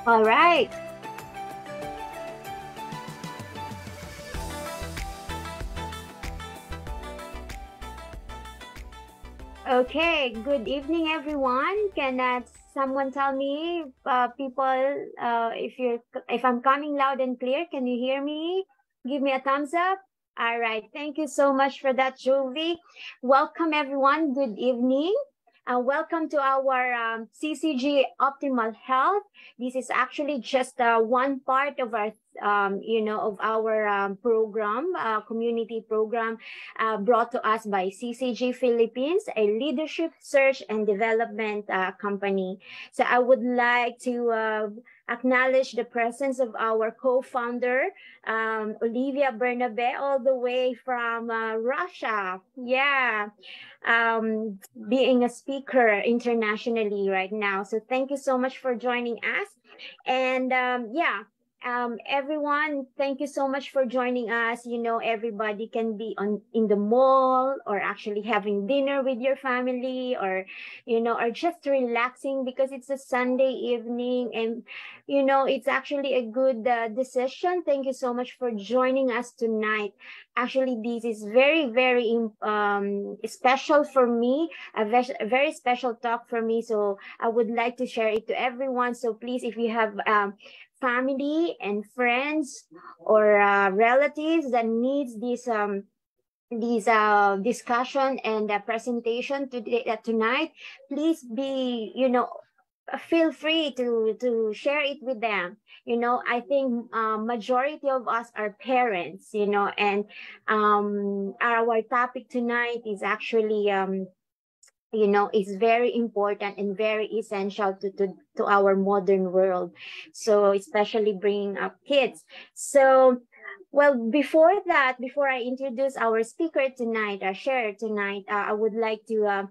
All right. Okay. Good evening, everyone. Can someone tell me, people, if I'm coming loud and clear? Can you hear me? Give me a thumbs up. All right. Thank you so much for that, Jovi. Welcome, everyone. Good evening. Welcome to our CCG Optimal Health. This is actually just one part of our, of our program, community program brought to us by CCG Philippines, a leadership search and development company. So I would like to acknowledge the presence of our co-founder, Olivia Bernabe, all the way from Russia. Yeah, being a speaker internationally right now. So thank you so much for joining us. And everyone, thank you so much for joining us. You know, everybody can be on in the mall or actually having dinner with your family, or or just relaxing because it's a Sunday evening, and it's actually a good decision. Thank you so much for joining us tonight. Actually, this is very, very special for me, a very special talk for me. So I would like to share it to everyone. So please, if you have family and friends or relatives that needs this discussion and presentation today tonight, please be feel free to share it with them. I think majority of us are parents, and our topic tonight is actually is very important and very essential to our modern world. So especially bringing up kids. So, well, before that, before I introduce our speaker tonight, our sharer tonight, I would like to,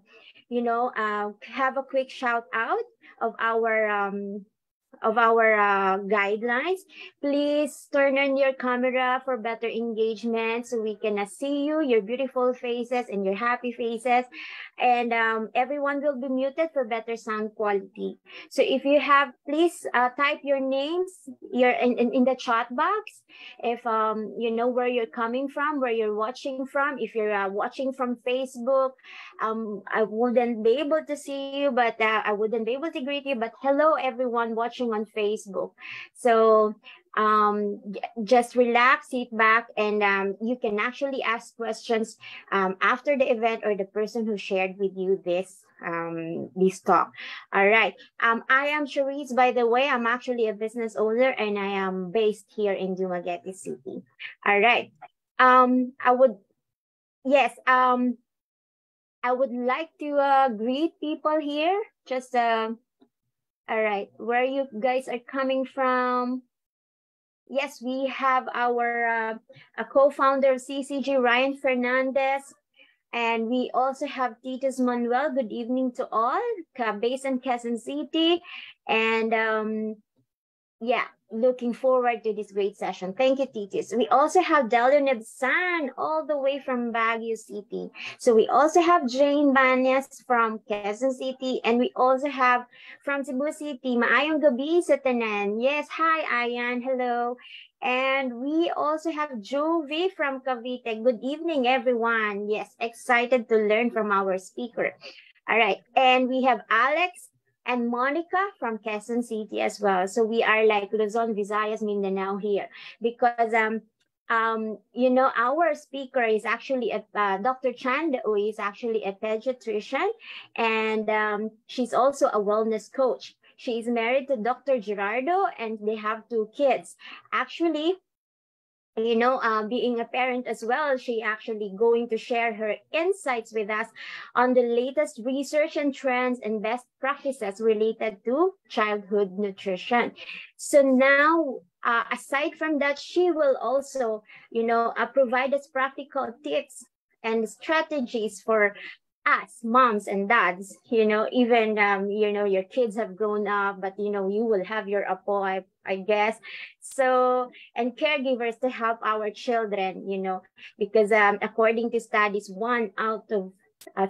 have a quick shout out of our guidelines. Please turn on your camera for better engagement so we can see you, your beautiful faces and your happy faces. And everyone will be muted for better sound quality. So if you have, please type your names in the chat box. If you know where you're coming from, where you're watching from. If you're watching from Facebook, I wouldn't be able to see you, but I wouldn't be able to greet you. But hello, everyone watching on Facebook. So just relax, sit back, and you can actually ask questions after the event or the person who shared with you this talk. All right. I am Cherise, by the way. I'm actually a business owner, and I am based here in Dumaguete City. All right. I would yes. I would like to greet people here. Just all right, where you guys are coming from. Yes, we have our a co-founder of CCG, Ryan Fernandez, and we also have Titus Manuel. Good evening to all, based in Quezon City, and yeah, looking forward to this great session. Thank you, Titis. We also have Delio Nebsan all the way from Baguio City. So we also have Jane Banyas from Quezon City, and we also have from Cebu City, Maayong Gabi sa tanan. Yes, hi, Ayan. Hello. And we also have Jovi from Cavite. Good evening, everyone. Yes, excited to learn from our speaker. All right. And we have Alex and Monica from Quezon City as well. So we are like Luzon, Visayas, Mindanao here because our speaker is actually Dr. Chanda Uy is actually a pediatrician, and she's also a wellness coach. She is married to Dr. Gerardo, and they have two kids. Actually, being a parent as well, she actually going to share her insights with us on the latest research and trends and best practices related to childhood nutrition. So now, aside from that, she will also, provide us practical tips and strategies for us moms and dads, even your kids have grown up, but you will have your apo, I guess. So, and caregivers to help our children, because according to studies, 1 out of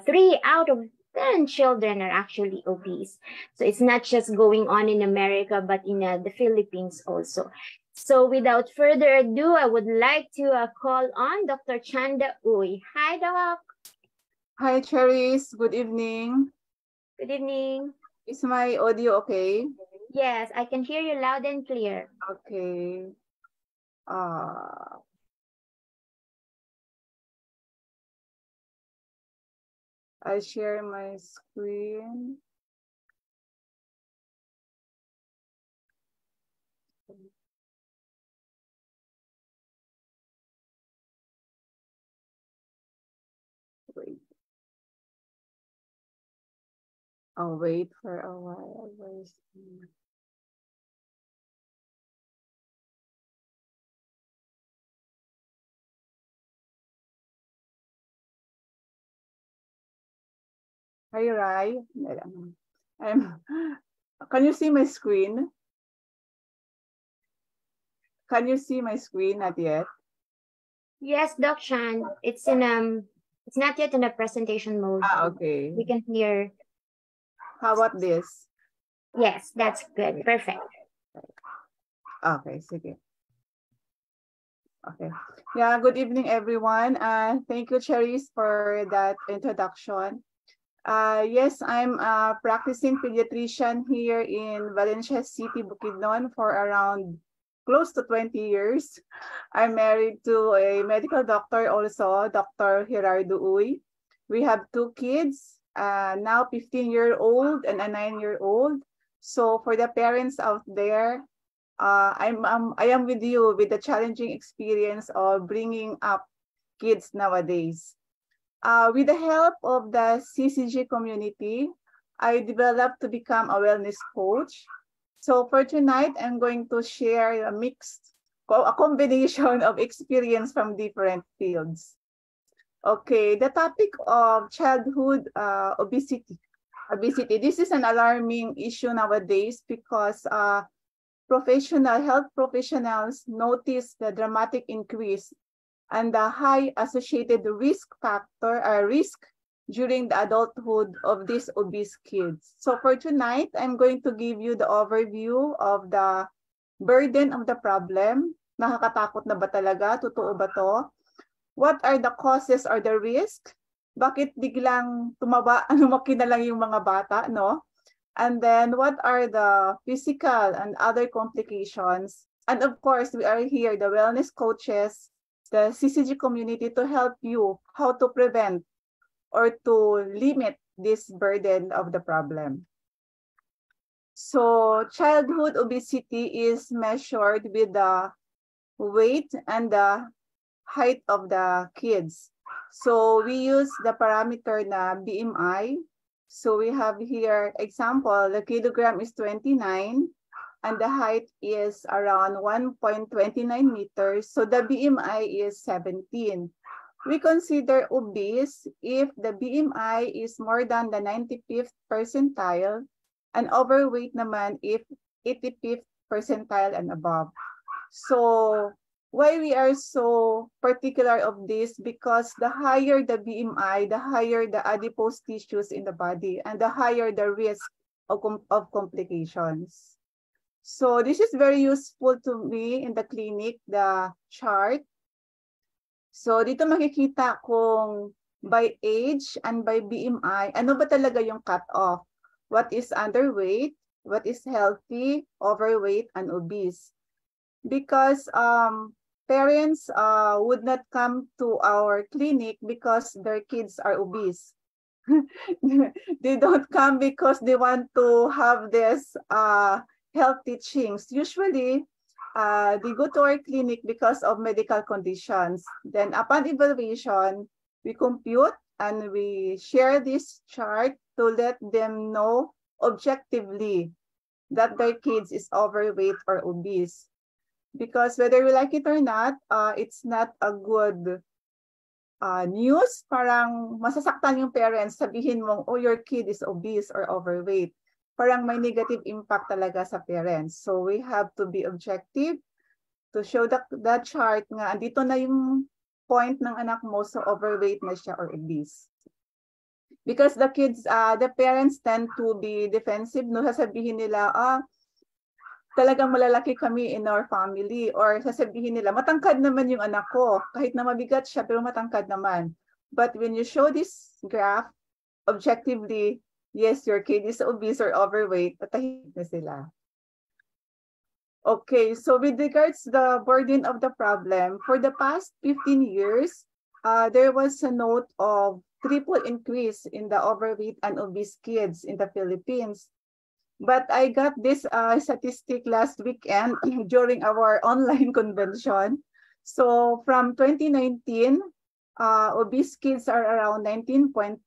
3 out of 10 children are actually obese. So it's not just going on in America, but in the Philippines also. So without further ado, I would like to call on Dr. Chanda Uy. Hi, Doc. Hi, Cherise. Good evening. Good evening. Is my audio okay? Yes, I can hear you loud and clear. Okay. Uh, I share my screen. Wait. I'll wait for a while. Hi, Rai. I'm, can you see my screen? Can you see my screen? Not yet. Yes, Doc Chan. It's not yet in a presentation mode. Okay. We can hear. How about this? Yes, that's good. Perfect. Okay, sige. Okay. Yeah, good evening, everyone. Thank you, Cherise, for that introduction. Yes, I'm a practicing pediatrician here in Valencia City, Bukidnon for around close to 20 years. I'm married to a medical doctor also, Dr. Gerardo Uy. We have two kids, now 15-year-old and a 9-year-old. So for the parents out there, I am with you with the challenging experience of bringing up kids nowadays. With the help of the CCG community, I developed to become a wellness coach. So for tonight, I'm going to share a combination of experience from different fields. Okay, the topic of childhood obesity. Obesity. This is an alarming issue nowadays because health professionals notice the dramatic increase and the high associated risk during the adulthood of these obese kids. So for tonight, I'm going to give you the overview of the burden of the problem. Nakakatakot na ba talaga? Totoo ba to? What are the causes or the risk? Bakit biglang lumaki na lang yung mga bata, no? And then what are the physical and other complications? And of course, we are here, the wellness coaches, the CCG community to help you how to prevent or to limit this burden of the problem. So childhood obesity is measured with the weight and the height of the kids. So we use the parameter na BMI. So we have here example, the kilogram is 29 and the height is around 1.29 meters. So the BMI is 17. We consider obese if the BMI is more than the 95th percentile and overweight naman if 85th percentile and above. So why we are so particular of this? Because the higher the BMI, the higher the adipose tissues in the body and the higher the risk of complications. So this is very useful to me in the clinic, the chart. So dito makikita kung by age and by BMI, ano ba talaga yung cutoff? What is underweight, what is healthy, overweight, and obese? Because parents would not come to our clinic because their kids are obese. They don't come because they want to have this health teachings. Usually, they go to our clinic because of medical conditions. Then upon evaluation, we compute and we share this chart to let them know objectively that their kids is overweight or obese. Because whether we like it or not, it's not a good news. Parang masasaktan yung parents, sabihin mong, oh, your kid is obese or overweight. Parang may negative impact talaga sa parents. So we have to be objective to show that chart nga, andito na yung point ng anak mo, so overweight na siya or obese. Because the kids, the parents tend to be defensive, no? Sasabihin nila, talagang malalaki kami in our family, or sasabihin nila, matangkad naman yung anak ko, kahit na mabigat siya, pero matangkad naman. But when you show this graph, objectively, yes, your kid is obese or overweight, patahimik na sila. Okay, so with regards to the burden of the problem, for the past 15 years, there was a note of triple increase in the overweight and obese kids in the Philippines. But I got this statistic last weekend during our online convention. So from 2019, obese kids are around 19.3,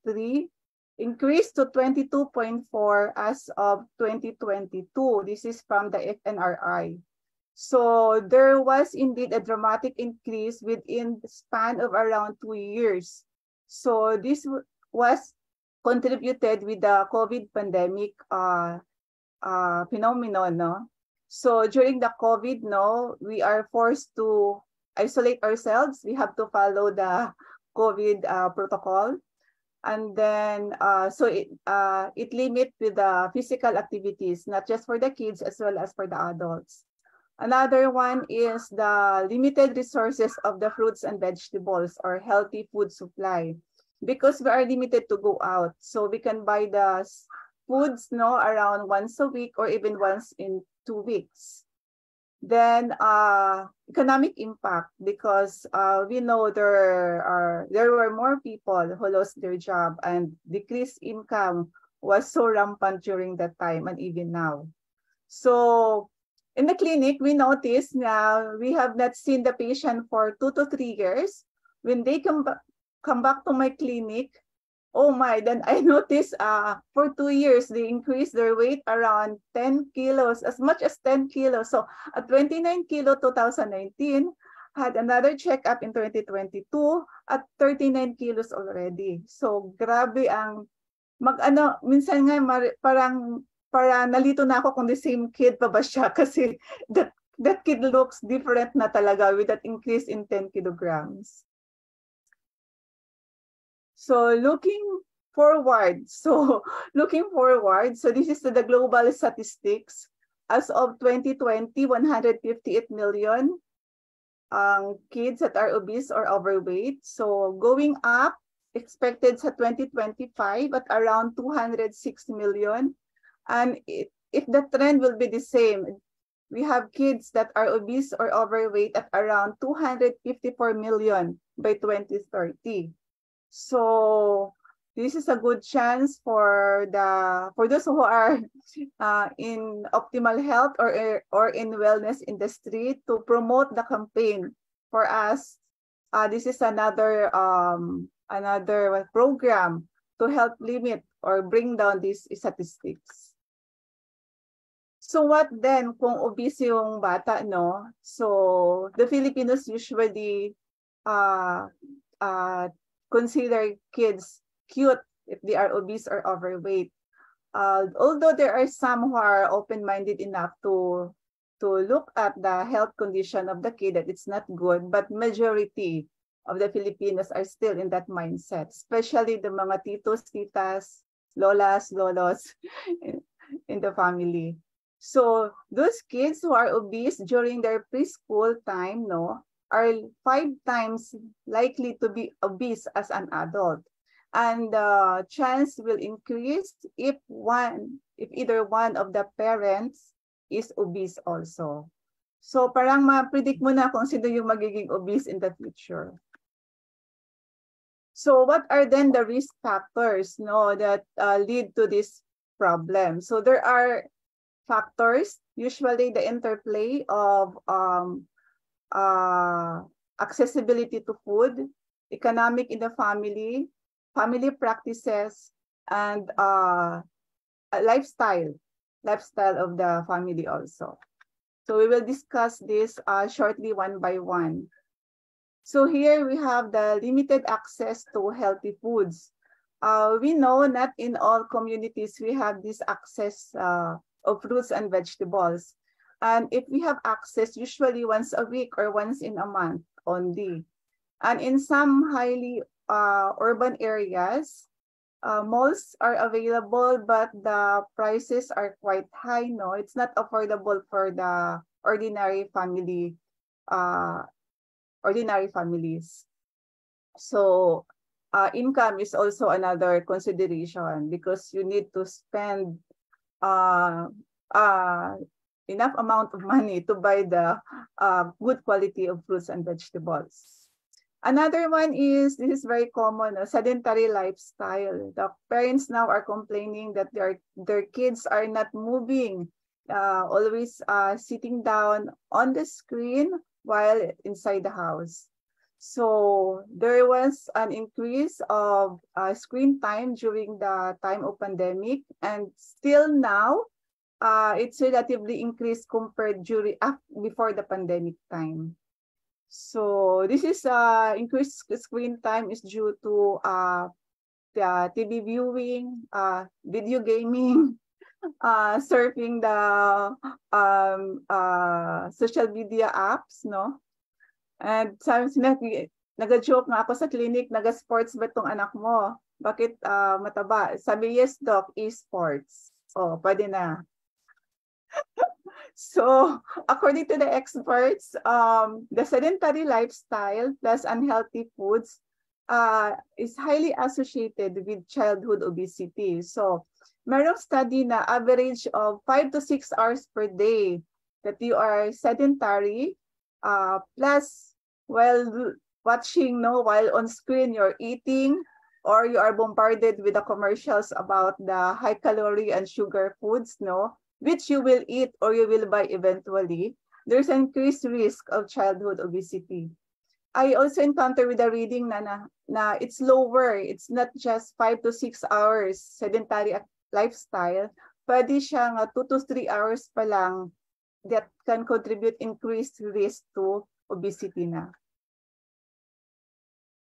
increased to 22.4 as of 2022. This is from the FNRI. So there was indeed a dramatic increase within the span of around 2 years. So this was contributed with the COVID pandemic phenomenon, no? So during the COVID, no, we are forced to isolate ourselves. We have to follow the COVID protocol. And then, so it limit with the physical activities, not just for the kids as well as for the adults. Another one is the limited resources of the fruits and vegetables or healthy food supply, because we are limited to go out. So we can buy the foods, no, around once a week or even once in 2 weeks. Then economic impact, because we know there were more people who lost their job, and decreased income was so rampant during that time and even now. So in the clinic, we noticed now we have not seen the patient for 2 to 3 years. When they come back to my clinic, oh my, then I noticed for 2 years, they increased their weight around 10 kilos, as much as 10 kilos. So at 29 kilo 2019, had another checkup in 2022 at 39 kilos already. So grabe ang minsan nga para nalito na ako kung the same kid pa ba siya, kasi that kid looks different na talaga with that increase in 10 kilograms. So looking forward, so this is the global statistics. As of 2020, 158 million kids that are obese or overweight. So going up, expected sa 2025 at around 206 million. And if the trend will be the same, we have kids that are obese or overweight at around 254 million by 2030. So this is a good chance for those who are in optimal health or in wellness industry to promote the campaign for us. This is another program to help limit or bring down these statistics. So what then kung obese yung bata, no? So the Filipinos usually consider kids cute if they are obese or overweight. Although there are some who are open-minded enough to look at the health condition of the kid, that it's not good, but majority of the Filipinos are still in that mindset, especially the mga titos, titas, lolas, lolos in the family. So those kids who are obese during their preschool time, no, are 5 times likely to be obese as an adult. And the chance will increase if either one of the parents is obese also. So parang ma-predict mo na kung sino yung magiging obese in the future. So what are then the risk factors, no, that lead to this problem? So there are factors, usually the interplay of accessibility to food, economic in the family practices, and lifestyle of the family also. So we will discuss this shortly one by one. So here we have the limited access to healthy foods. We know not in all communities we have this access of fruits and vegetables. And if we have access, usually once a week or once in a month only. And in some highly urban areas, malls are available, but the prices are quite high. No, it's not affordable for the ordinary family, ordinary families. So income is also another consideration because you need to spend uh, uh, enough amount of money to buy the good quality of fruits and vegetables. Another one is, this is very common, a sedentary lifestyle. The parents now are complaining that their kids are not moving, always sitting down on the screen while inside the house. So there was an increase of screen time during the time of pandemic, and still now, it's relatively increased compared before the pandemic time. So this is increased screen time is due to the TV viewing, video gaming, surfing the social media apps, no? And sabi nag-joke nga ako sa clinic, nag-sports ba itong anak mo? Bakit mataba? Sabi, yes, doc, e-sports. Oh, pwede na. So, according to the experts, the sedentary lifestyle plus unhealthy foods is highly associated with childhood obesity. So, merong study na average of 5 to 6 hours per day that you are sedentary, plus while watching, no, while on screen you're eating, or you are bombarded with the commercials about the high calorie and sugar foods, no, which you will eat or you will buy eventually, there's an increased risk of childhood obesity. I also encountered with a reading na it's lower. It's not just 5 to 6 hours sedentary lifestyle. Pwede siyang 2 to 3 hours pa lang that can contribute increased risk to obesity na.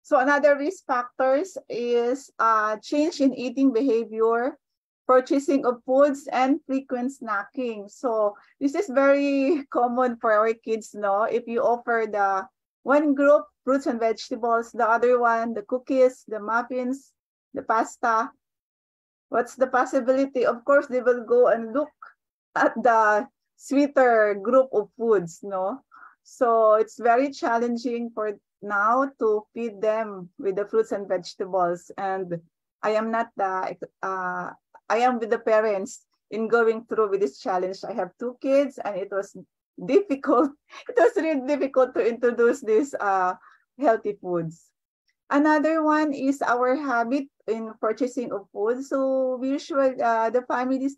So another risk factors is change in eating behavior, purchasing of foods, and frequent snacking. So this is very common for our kids, no? If you offer the one group, fruits and vegetables, the other one, the cookies, the muffins, the pasta, what's the possibility? Of course, they will go and look at the sweeter group of foods, no? So it's very challenging for now to feed them with the fruits and vegetables. And I am not the I am with the parents in going through with this challenge. I have 2 kids, and it was difficult. It was really difficult to introduce these healthy foods. Another one is our habit in purchasing of food. So we usually, the families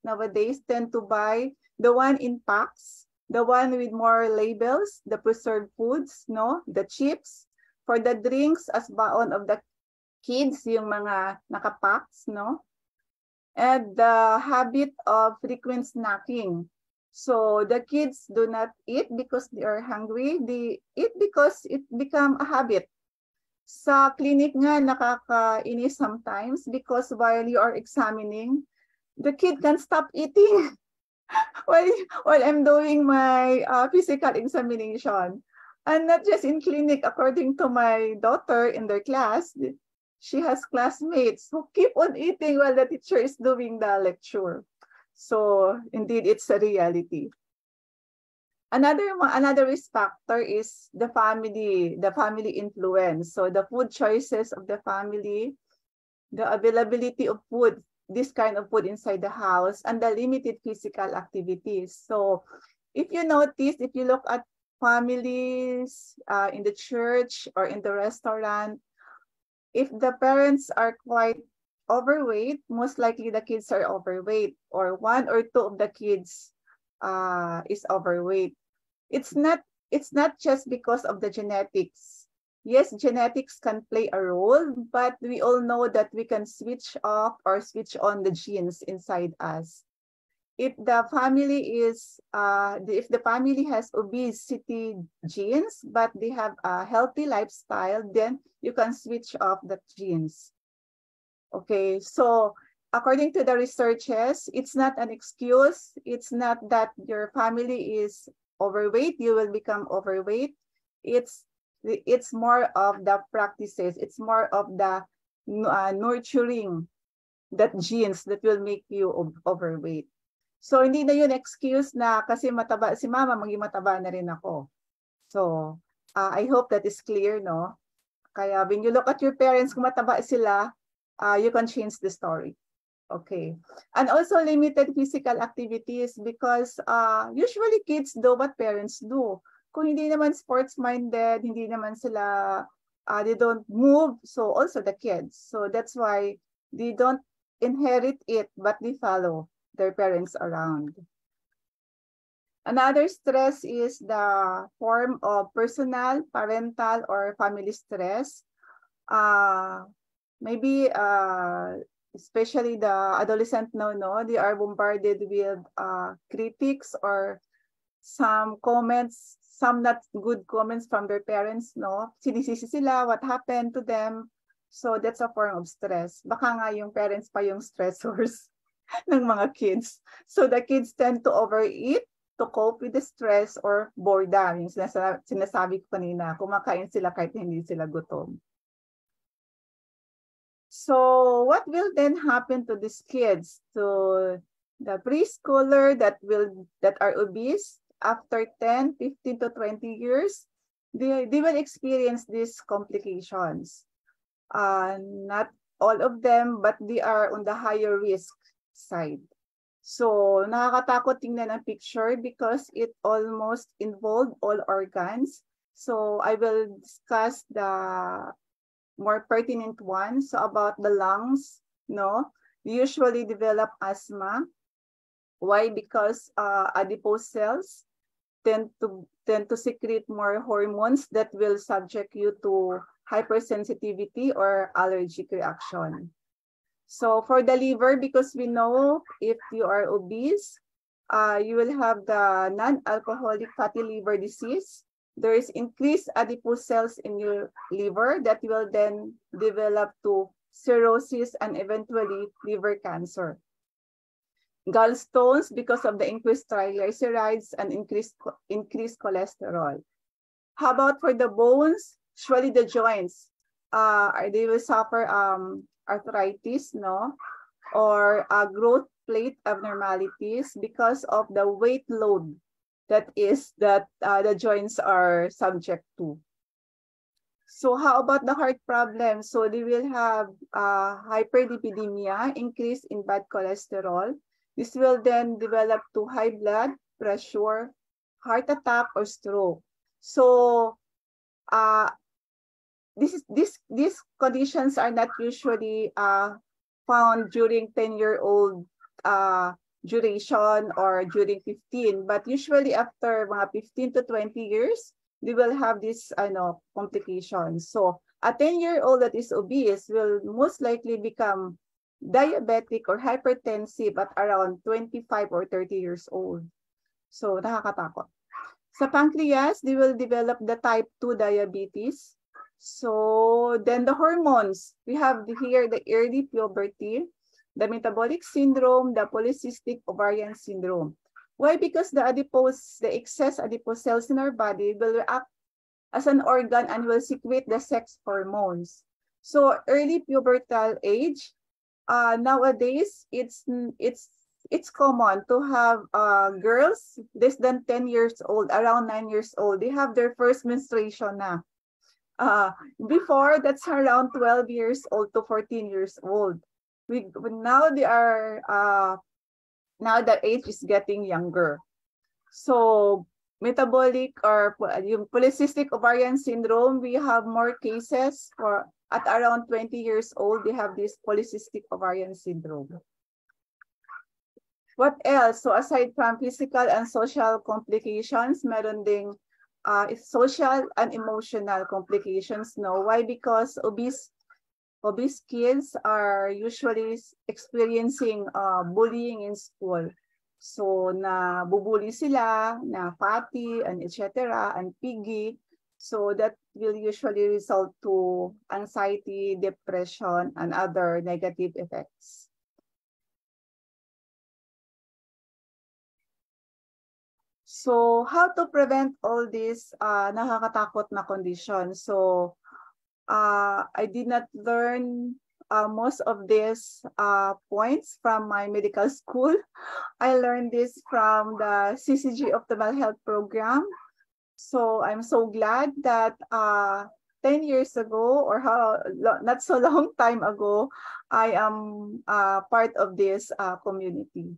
nowadays tend to buy the one in packs, the one with more labels, the preserved foods, no, the chips. For the drinks, as baon of the kids, yung mga nakapacks, no. And the habit of frequent snacking. So the kids do not eat because they are hungry. They eat because it become a habit. Sa clinic nga, nakakainis sometimes because while you are examining, the kid can't stop eating while I'm doing my physical examination. And not just in clinic, according to my daughter in their class, she has classmates who keep on eating while the teacher is doing the lecture. So indeed, it's a reality. Another risk factor is the family influence. So the food choices of the family, the availability of food, this kind of food inside the house, and the limited physical activities. So if you notice, if you look at families in the church or in the restaurant, if the parents are quite overweight, most likely the kids are overweight, or 1 or 2 of the kids is overweight. It's not just because of the genetics. Yes, genetics can play a role, but we all know that we can switch off or switch on the genes inside us. If the family has obesity genes, but they have a healthy lifestyle, then you can switch off the genes. Okay, so according to the researchers, it's not an excuse. It's not that your family is overweight, you will become overweight. It's more of the practices. It's more of the nurturing that genes that will make you overweight. So hindi na yun excuse na kasi mataba si mama, maging mataba na rin ako. So I hope that is clear, no? Kaya when you look at your parents, kung mataba sila, you can change the story. Okay. And also limited physical activities because usually kids do what parents do. Kung hindi naman sports-minded, hindi naman sila, they don't move, so also the kids. So that's why they don't inherit it, but they follow their parents around. Another stress is the form of personal, parental, or family stress. Maybe especially the adolescent now, no, they are bombarded with critics or some comments, some not good comments from their parents, no? Sinisisi sila, what happened to them. So that's a form of stress. Baka nga yung parents pa yung stressors ng mga kids. So the kids tend to overeat to cope with the stress or boredom. Yung sinasabi ko kanina, kumakain sila kahit hindi sila gutom. So what will then happen to these kids, to the preschooler that are obese after 10, 15 to 20 years? They will experience these complications. Not all of them, but they are on the higher risk side. So nakakatakot tingnan ang picture because it almost involved all organs. So I will discuss the more pertinent ones. So about the lungs, no, they usually develop asthma. Why? Because adipose cells tend to secrete more hormones that will subject you to hypersensitivity or allergic reaction. So for the liver, because we know if you are obese, you will have the non-alcoholic fatty liver disease. There is increased adipose cells in your liver that will then develop to cirrhosis and eventually liver cancer. Gallstones because of the increased triglycerides and increased cholesterol. How about for the bones? Usually the joints, they will suffer arthritis, no, or growth plate abnormalities because of the weight load that the joints are subject to. So how about the heart problem? So they will have hyperlipidemia, increase in bad cholesterol. This will then develop to high blood pressure, heart attack, or stroke. So these conditions are not usually found during 10-year-old duration or during 15, but usually after mga 15 to 20 years, they will have this complications. So a 10-year-old that is obese will most likely become diabetic or hypertensive at around 25 or 30 years old. So nakakatakot. Sa pancreas, they will develop the type 2 diabetes. So then the hormones, we have here the early puberty, the metabolic syndrome, the polycystic ovarian syndrome. Why? Because the excess adipose cells in our body will react as an organ and will secrete the sex hormones. So early pubertal age, nowadays it's common to have girls less than 10 years old, around 9 years old. They have their first menstruation na. Before, that's around 12 years old to 14 years old. Now they are now the age is getting younger. So metabolic or yung polycystic ovarian syndrome, we have more cases for at around 20 years old, they have this polycystic ovarian syndrome. What else? So aside from physical and social complications, meron ding social and emotional complications. No, why? Because obese kids are usually experiencing bullying in school. So na bubuli sila, na fatty and etc. and piggy. So that will usually result to anxiety, depression, and other negative effects. So how to prevent all these nakakatakot na conditions? So I did not learn most of these points from my medical school. I learned this from the CCG Optimal Health Program. So I'm so glad that 10 years ago, or not so long time ago, I am part of this community.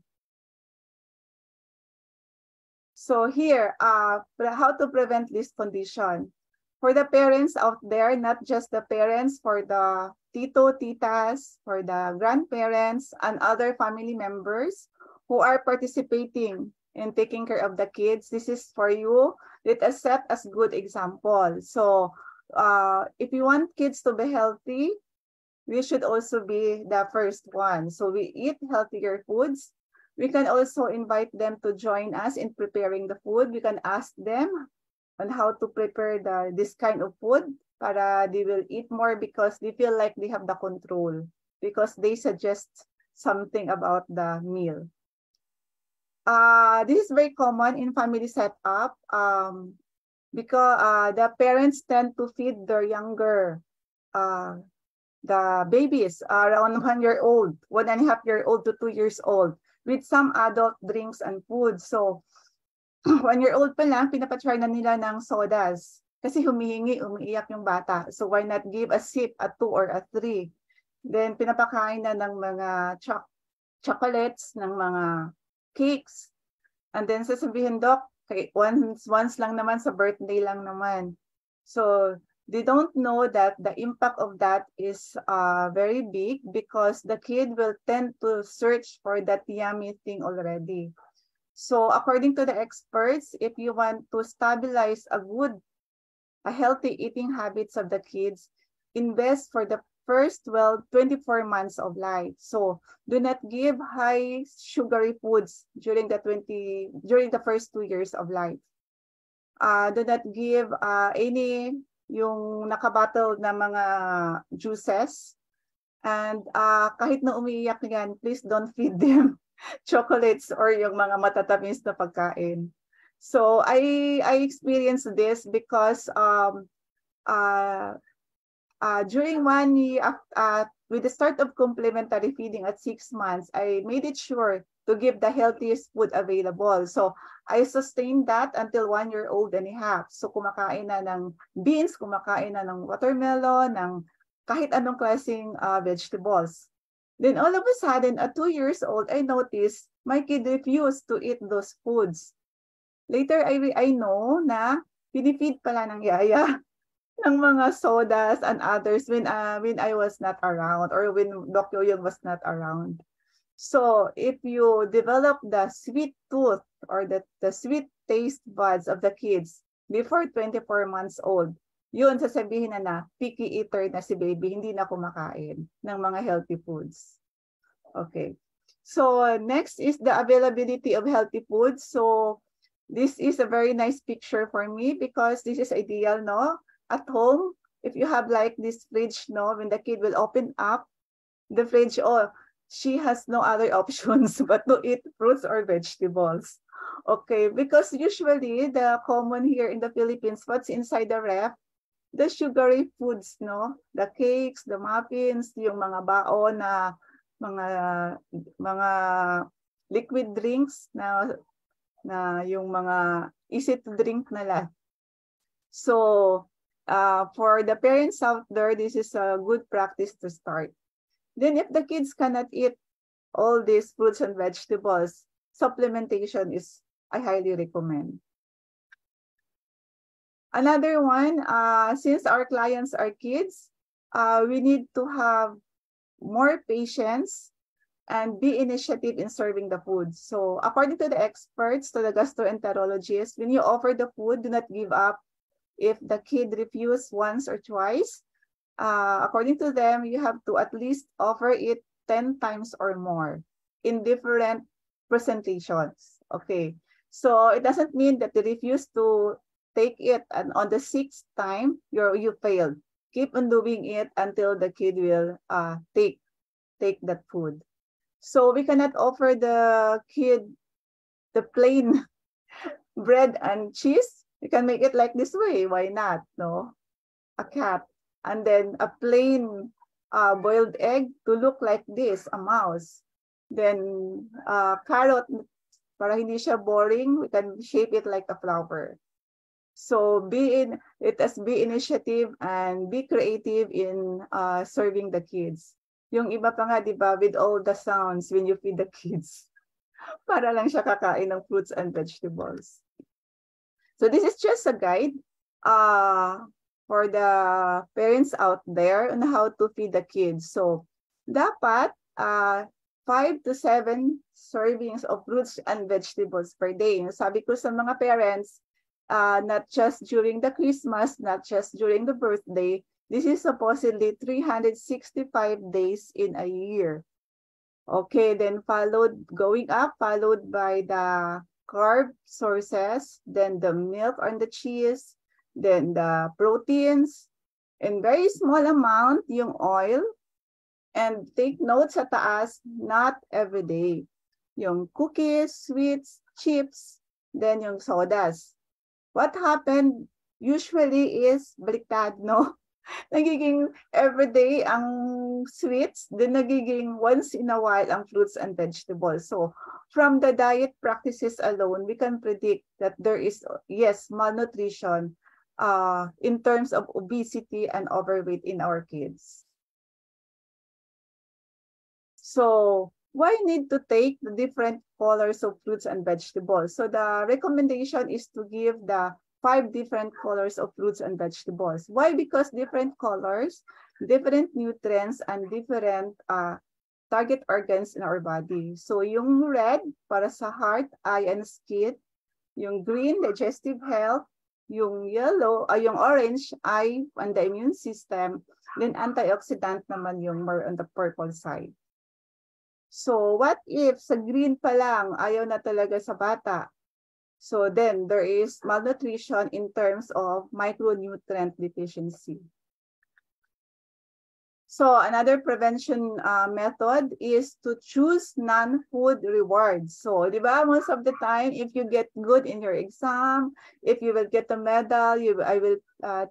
So here, how to prevent this condition. For the parents out there, not just the parents, for the tito, titas, for the grandparents, and other family members who are participating in taking care of the kids, this is for you. Let us set as good example. So if you want kids to be healthy, we should also be the first one. So we eat healthier foods. We can also invite them to join us in preparing the food. We can ask them on how to prepare this kind of food para they will eat more because they feel like they have the control because they suggest something about the meal. This is very common in family setup because the parents tend to feed their younger the babies around 1 year old, 1.5 year old to 2 years old with some adult drinks and food. So 1 year old pa lang, pinapatry na nila ng sodas. Kasi humihingi, umiiyak yung bata. So why not give a sip, a 2 or a 3? Then pinapakain na ng mga chocolates, ng mga cakes. And then sasabihin, Doc, once lang naman sa birthday lang naman. So they don't know that the impact of that is very big because the kid will tend to search for that yummy thing already. So according to the experts, if you want to stabilize a healthy eating habits of the kids, invest for the first 24 months of life. So do not give high sugary foods during the first 2 years of life. Do not give any yung nakabattle na mga juices. And kahit na umiiyak yan, please don't feed them chocolates or yung mga matatamis na pagkain. So I experienced this because during 1 year, with the start of complementary feeding at 6 months, I made it sure to give the healthiest food available. So I sustained that until 1 year old and a half. So kumakain na ng beans, kumakain na ng watermelon, ng kahit anong klaseng vegetables. Then all of a sudden, at 2 years old, I noticed my kid refused to eat those foods. Later, I know na pinifeed pala ng yaya ng mga sodas and others when I was not around or when Doc Yoyong was not around. So if you develop the sweet tooth or the sweet taste buds of the kids before 24 months old, yun sasabihin na picky eater na si baby, hindi na kumakain ng mga healthy foods. Okay. So next is the availability of healthy foods. So this is a very nice picture for me because this is ideal, no? At home, if you have like this fridge, no, when the kid will open up the fridge, she has no other options but to eat fruits or vegetables. Okay, because usually the common here in the Philippines, what's inside the ref? The sugary foods, no? The cakes, the muffins, yung mga baon na mga liquid drinks na yung mga easy to drink na lang. So for the parents out there, this is a good practice to start. Then if the kids cannot eat all these fruits and vegetables, supplementation is I highly recommend. Another one, since our clients are kids, we need to have more patience and be initiative in serving the food. So according to the experts, to the gastroenterologists, when you offer the food, do not give up. If the kid refuses once or twice, according to them, you have to at least offer it 10 times or more in different presentations. Okay, so it doesn't mean that they refuse to take it and on the 6th time you failed. Keep on doing it until the kid will take that food. So we cannot offer the kid the plain bread and cheese. You can make it like this way. Why not? No, a cat and then a plain boiled egg to look like this, a mouse. Then carrot, para hindi siya boring, we can shape it like a flower. So let us be initiative and be creative in serving the kids. Yung iba pa nga, di ba, with all the sounds when you feed the kids, para lang siya kakain ng fruits and vegetables. So this is just a guide for the parents out there on how to feed the kids. So dapat 5 to 7 servings of fruits and vegetables per day. Sabi ko sa mga parents, not just during the Christmas, not just during the birthday, this is supposedly 365 days in a year. Okay, then going up, followed by the carb sources, then the milk or the cheese, then the proteins, in very small amount, yung oil, and take note sa taas, not every day. Yung cookies, sweets, chips, then yung sodas. What happened usually is baliktad, no? Nagiging everyday ang sweets, then nagiging once in a while ang fruits and vegetables. So from the diet practices alone, we can predict that there is, yes, malnutrition in terms of obesity and overweight in our kids. So why need to take the different colors of fruits and vegetables? So the recommendation is to give the 5 different colors of fruits and vegetables. Why? Because different colors, different nutrients, and different target organs in our body. So yung red, para sa heart, eye, and skin. Yung green, digestive health. Yung yellow, yung orange, eye, and the immune system. Then antioxidant naman yung more on the purple side. So what if sa green pa lang, ayaw na talaga sa bata? So then there is malnutrition in terms of micronutrient deficiency. So another prevention method is to choose non-food rewards. So, di ba, most of the time, if you get good in your exam, if you will get a medal, I will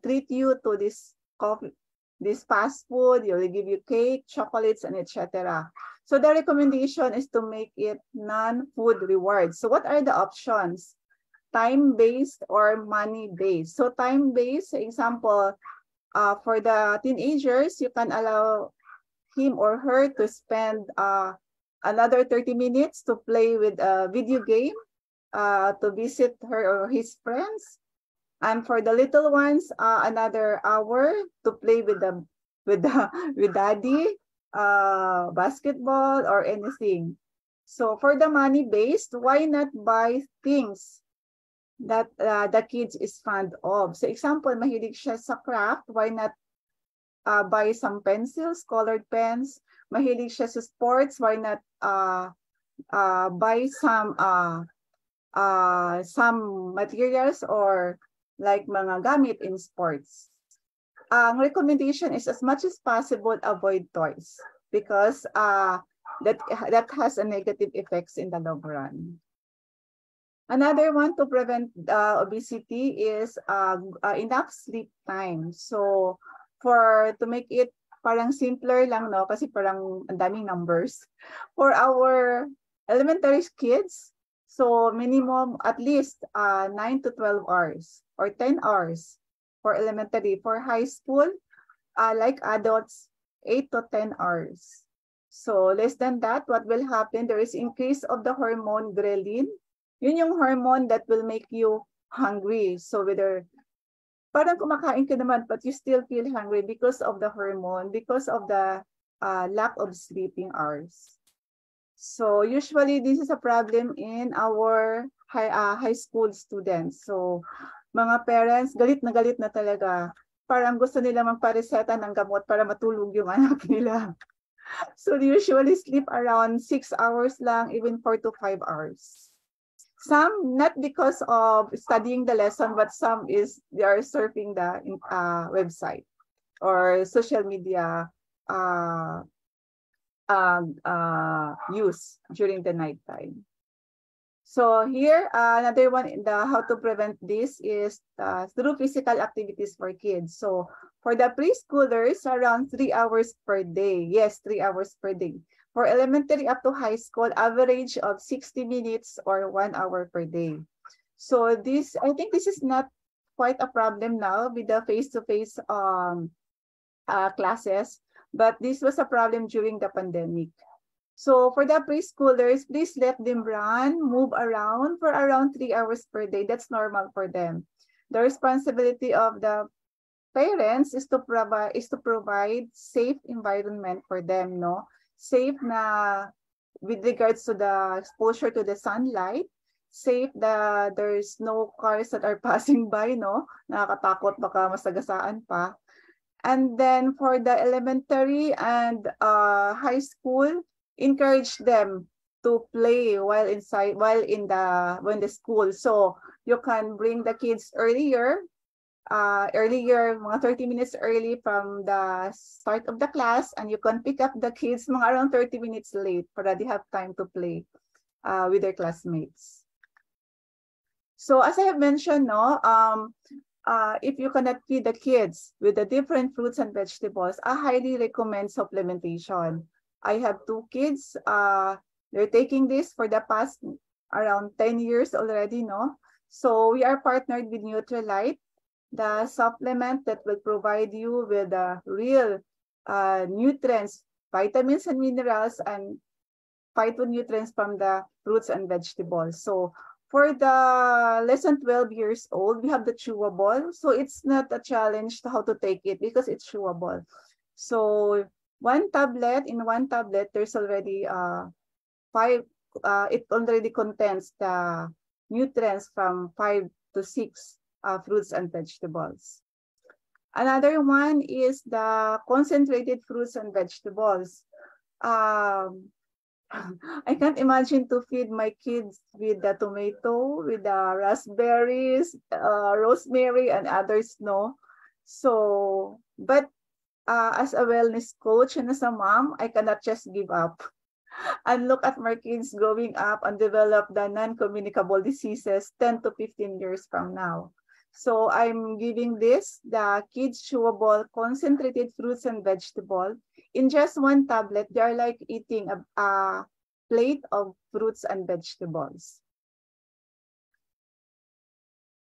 treat you to this coffee, this fast food, you will give you cake, chocolates, and etc. So the recommendation is to make it non-food rewards. So what are the options? Time-based or money-based. So time-based, example, for the teenagers, you can allow him or her to spend another 30 minutes to play with a video game, to visit her or his friends. And for the little ones, another hour to play with daddy, basketball or anything. So for the money-based, why not buy things that the kids is fond of? So example, mahilig siya sa craft, why not buy some pencils, colored pens? Mahilig siya sa sports, why not buy some materials or like mga gamit in sports? Ang recommendation is as much as possible, avoid toys because that has a negative effects in the long run. Another one to prevent obesity is enough sleep time. So to make it parang simpler lang, no? Kasi parang ang daming numbers. For our elementary kids, so minimum at least 9 to 12 hours or 10 hours for elementary. For high school, like adults, 8 to 10 hours. So less than that, what will happen? There is increase of the hormone ghrelin. Yun yung hormone that will make you hungry. So whether parang kumakain ka naman but you still feel hungry because of the hormone, because of the lack of sleeping hours. So usually this is a problem in our high school students. So mga parents, galit na talaga. Parang gusto nila magpareseta ng gamot para matulog yung anak nila. So they usually sleep around 6 hours lang, even 4 to 5 hours. Some, not because of studying the lesson, but some is they are surfing the website or social media use during the nighttime. So here, another one, how to prevent this is through physical activities for kids. So for the preschoolers, around 3 hours per day. Yes, 3 hours per day. For elementary up to high school, average of 60 minutes or 1 hour per day. So this, I think this is not quite a problem now with the face-to-face classes, but this was a problem during the pandemic. So for the preschoolers, please let them run, move around for around 3 hours per day. That's normal for them. The responsibility of the parents is to provide safe environment for them, no? Safe na with regards to the exposure to the sunlight, safe that there's no cars that are passing by, no? Nakakatakot, baka masagasaan pa. And then for the elementary and high school, encourage them to play while in the school. So you can bring the kids earlier, mga 30 minutes early from the start of the class, and you can pick up the kids mga around 30 minutes late para they have time to play with their classmates. So as I have mentioned, no, if you cannot feed the kids with the different fruits and vegetables, I highly recommend supplementation. I have 2 kids. They're taking this for the past around 10 years already, no? So we are partnered with Nutrilite, the supplement that will provide you with real nutrients, vitamins and minerals, and phytonutrients from the fruits and vegetables. So for the less than 12 years old, we have the chewable. So it's not a challenge to how to take it because it's chewable. So in one tablet, there's already it already contains the nutrients from 5 to 6 fruits and vegetables. Another one is the concentrated fruits and vegetables. I can't imagine to feed my kids with the tomato, with the raspberries, rosemary, and others, no. So, but as a wellness coach and as a mom, I cannot just give up and look at my kids growing up and develop the non-communicable diseases 10 to 15 years from now. So I'm giving this, the kids chewable concentrated fruits and vegetables. In just one tablet, they are like eating a plate of fruits and vegetables.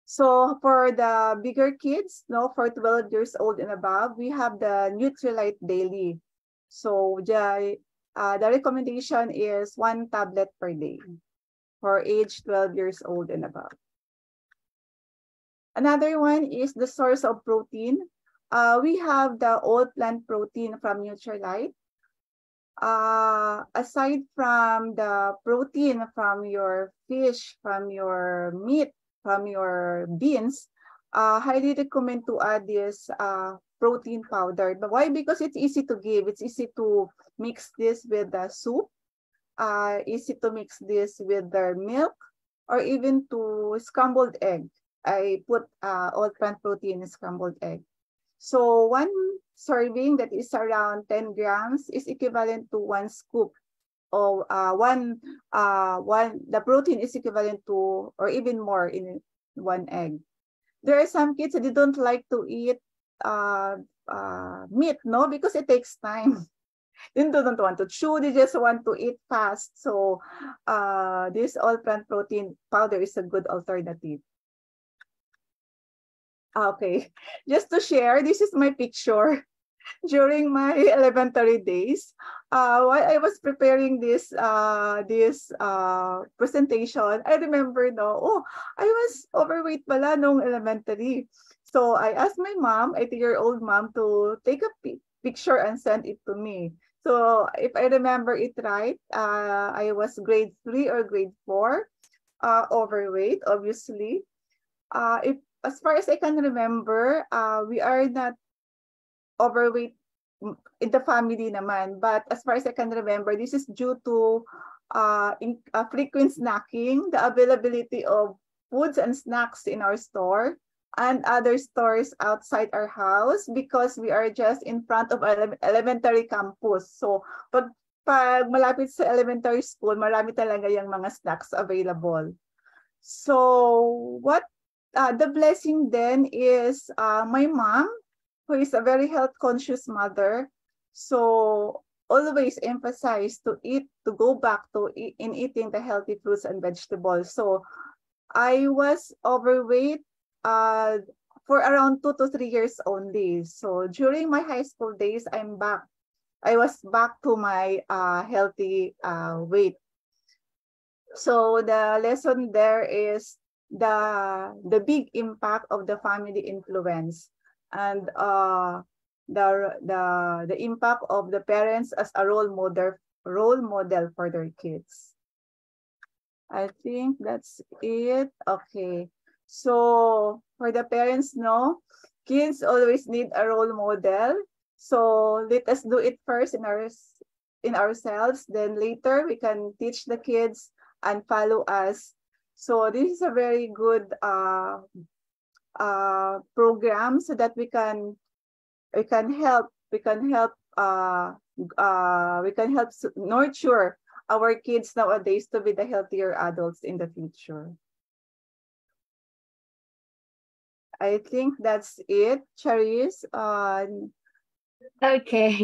So for the bigger kids, no, for 12 years old and above, we have the Nutrilite Daily. So the recommendation is 1 tablet per day for age 12 years old and above. Another one is the source of protein. We have the all plant protein from Nutrilite. Aside from the protein from your fish, from your meat, from your beans, highly recommend to add this protein powder. But why? Because it's easy to give. It's easy to mix this with the soup. Easy to mix this with their milk or even to scrambled egg. I put all plant protein in scrambled egg. So 1 serving that is around 10 grams is equivalent to 1 scoop. Or the protein is equivalent to or even more in 1 egg. There are some kids that they don't like to eat meat, no, because it takes time. They don't want to chew, they just want to eat fast. So this all plant protein powder is a good alternative. Okay, just to share, this is my picture during my elementary days. While I was preparing this presentation, I remember I was overweight pala nung elementary. So I asked my mom, 80-year-old mom, to take a picture and send it to me. So if I remember it right, I was grade 3 or grade 4, overweight, obviously. As far as I can remember, we are not overweight in the family naman. But as far as I can remember, this is due to frequent snacking, the availability of foods and snacks in our store and other stores outside our house because we are just in front of elementary campus. So pag pag malapit sa elementary school, marami talaga yung mga snacks available. So what the blessing then is my mom, who is a very health conscious mother, so always emphasize to go back to in eating the healthy fruits and vegetables. So I was overweight for around 2 to 3 years only. So during my high school days, I was back to my healthy weight. So the lesson there is the big impact of the family influence, and the impact of the parents as a role model for their kids. I think that's it. Okay. So for the parents, no, kids always need a role model. So let us do it first in ourselves. Then later we can teach the kids and follow us. So this is a very good program, so that we can help nurture our kids nowadays to be the healthier adults in the future. I think that's it, Charis. Okay.